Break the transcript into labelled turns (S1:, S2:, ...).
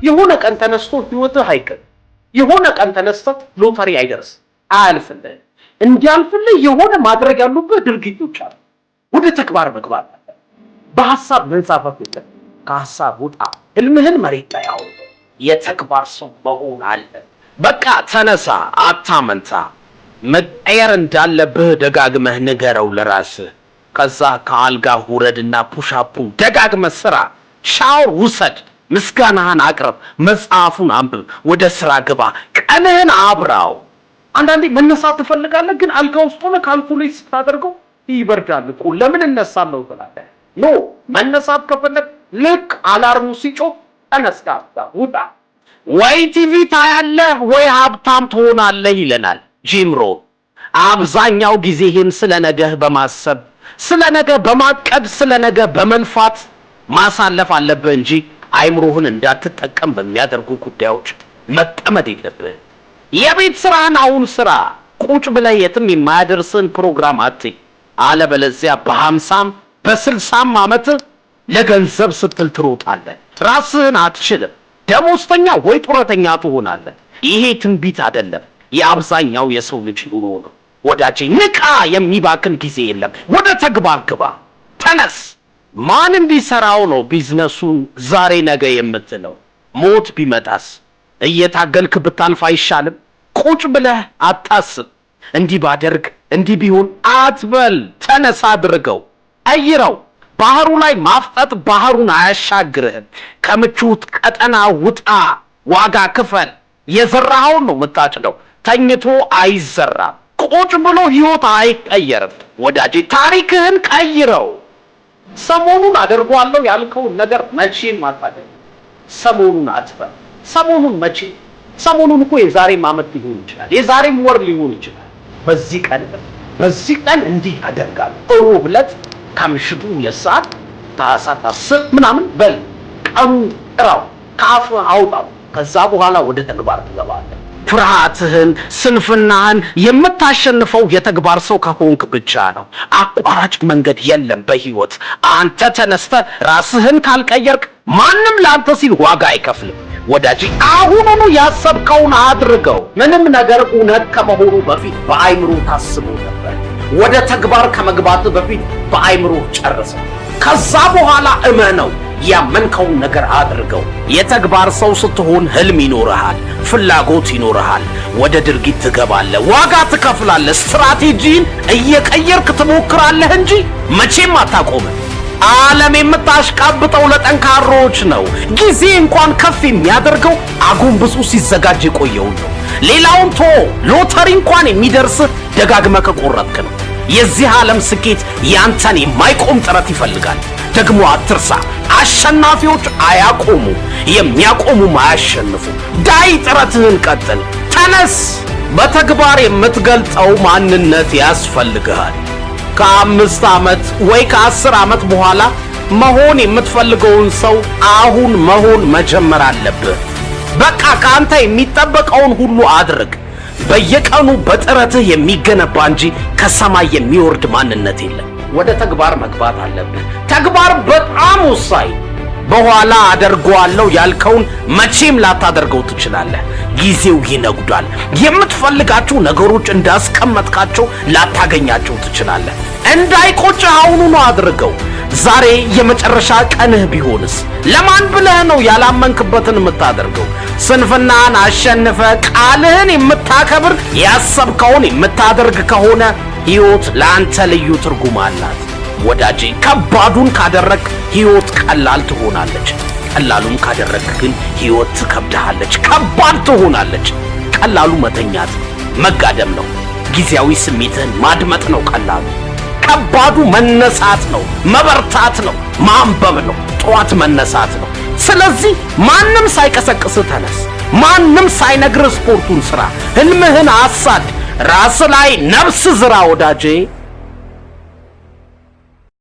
S1: የሆነ ቀን ተነስቶ ህይወትህ አይቀር የሆነ ቀን ተነስቶ ሎተሪ አይደርስ አያልፍልህ እንዲያልፍልህ የሆነ ማድረግ ያሉበት ድርጊቶች አሉ ወደ ተግባር መግባት በሐሳብ መንሳፈፍ የለም ከሐሳብ ውጣ ህልምህን መሬት ላይ አውጣ የተግባር ሰው መሆን አለ በቃ ተነሳ አታመንታ መቀየር እንዳለብህ ደጋግመህ ንገረው ለራስህ ከዛ ከአልጋ ውረድና ፑሻፑን ደጋግመህ ስራ ሻወር ውሰድ ምስጋናህን አቅርብ መጽሐፉን አንብብ ወደ ስራ ግባ ቀንህን አብራው አንዳንዴ መነሳት ትፈልጋለህ ግን አልጋ ውስጥ ሆነ ካልኩሌት ስታደርገው ይበርዳል እኮ ለምን እነሳለሁ ትላለህ ኖ መነሳት ከፈለግ ልክ አላርሙ ሲጮህ ተነስታ ውጣ ወይ ቲቪ ታያለህ ወይ ሀብታም ትሆናለህ ይለናል ጂምሮ አብዛኛው ጊዜህን ስለነገህ በማሰብ ስለነገ በማቀድ ስለነገ በመንፋት ማሳለፍ አለብህ እንጂ አይምሮህን እንዳትጠቀም በሚያደርጉ ጉዳዮች መጠመድ የለብህ የቤት ስራን አሁን ስራ ቁጭ ብለህ የትም የማያደርስን ፕሮግራም አትይ አለበለዚያ በ50 በ60 ዓመት ለገንዘብ ስትል ትሮጣለህ ራስህን አትችልም ደሞዝተኛ ወይ ጡረተኛ ትሆናለህ ይሄ ትንቢት አይደለም የአብዛኛው የሰው ልጅ ኑሮ ነው ወዳጄ ንቃ የሚባክን ጊዜ የለም ወደ ተግባር ግባ ተነስ ማን እንዲሰራው ነው ቢዝነሱን ዛሬ ነገ የምትለው ሞት ቢመጣስ እየታገልክ ብታልፍ አይሻልም ቁጭ ብለህ አታስብ እንዲህ ባደርግ እንዲህ ቢሆን አትበል ተነሳ አድርገው አይራው ባህሩ ላይ ማፍጠጥ ባህሩን አያሻግርህም ከምቹት ቀጠና ውጣ ዋጋ ክፈል የዘራኸውን ነው የምታጭደው ተኝቶ አይዘራም ቁጭ ብሎ ህይወት አይቀየርም ወዳጄ ታሪክህን ቀይረው ሰሞኑን አደርጓለሁ ያልከው ነገር መቼም አታደርግ ሰሞኑን አትበል ሰሞኑን መቼ ሰሞኑን እኮ የዛሬም ዓመት ሊሆን ይችላል የዛሬም ወር ሊሆን ይችላል በዚህ ቀን እንዲህ አደርጋለሁ ሮብ ዕለት ከምሽቱ የሰዓት ታሳታስ ምናምን በል ቀኑ ጥራው ካፍ አውጣው ከዛ በኋላ ወደ ተግባር ትገባለህ ፍርሃትህን ስንፍናህን የምታሸንፈው የተግባር ሰው ከሆንክ ብቻ ነው አቋራጭ መንገድ የለም በህይወት አንተ ተነስተህ ራስህን ካልቀየርክ ማንም ላንተ ሲል ዋጋ አይከፍልም ወዳጄ አሁኑኑ ያሰብከውን አድርገው ምንም ነገር እውነት ከመሆኑ በፊት በአይምሮ ታስቦ ነበር ወደ ተግባር ከመግባት በፊት በአይምሮ ጨርሰው ከዛ በኋላ እመነው ያመንከውን ነገር አድርገው የተግባር ሰው ስትሆን ህልም ይኖርሃል ፍላጎት ይኖርሃል ወደ ድርጊት ትገባለህ ዋጋ ትከፍላለህ ስትራቴጂን እየቀየርክ ትሞክራለህ እንጂ መቼም አታቆምም ዓለም የምታሽቃብጠው ለጠንካሮች ነው ጊዜ እንኳን ከፍ የሚያደርገው አጎንብሱ ሲዘጋጅ የቆየው ነው ሌላውን ሎተሪ እንኳን የሚደርስ ደጋግመህ ከቆረጥክ ነው የዚህ ዓለም ስኬት ያንተን የማይቆም ጥረት ይፈልጋል ደግሞ አትርሳ አሸናፊዎች አያቆሙ የሚያቆሙ ማያሸንፉ ዳይ ጥረትህን ቀጥል ተነስ በተግባር የምትገልጠው ማንነት ያስፈልግሃል ከ5 ዓመት ወይ ከ10 ዓመት በኋላ መሆን የምትፈልገውን ሰው አሁን መሆን መጀመር አለብህ በቃ ካንተ የሚጠበቀውን ሁሉ አድርግ በየቀኑ በጥረትህ የሚገነባ እንጂ ከሰማይ የሚወርድ ማንነት የለም ወደ ተግባር መግባት አለብህ ተግባር በጣም ወሳኝ በኋላ አደርገዋለሁ ያልከውን መቼም ላታደርገው ትችላለህ ጊዜው ይነጉዳል የምትፈልጋቸው ነገሮች እንዳስቀመጥካቸው ላታገኛቸው ትችላለህ እንዳይቆጭ አሁኑኑ አድርገው ዛሬ የመጨረሻ ቀንህ ቢሆንስ ለማን ብለህ ነው ያላመንክበትን የምታደርገው ስንፍናን አሸንፈ ቃልህን የምታከብር ያሰብከውን የምታደርግ ከሆነ ህይወት ለአንተ ልዩ ትርጉም አላት ወዳጄ ከባዱን ካደረክ ህይወት ቀላል ትሆናለች ቀላሉን ካደረክ ግን ህይወት ትከብድሃለች ከባድ ትሆናለች ቀላሉ መተኛት መጋደም ነው ጊዜያዊ ስሜትህን ማድመጥ ነው ቀላሉ ከባዱ መነሳት ነው መበርታት ነው ማንበብ ነው ጧት መነሳት ነው ስለዚህ ማንም ሳይቀሰቅስ ተነስ ማንም ሳይነግር ስፖርቱን ስራ ህልምህን አሳድ ራስ ላይ ነፍስ ዝራ ወዳጄ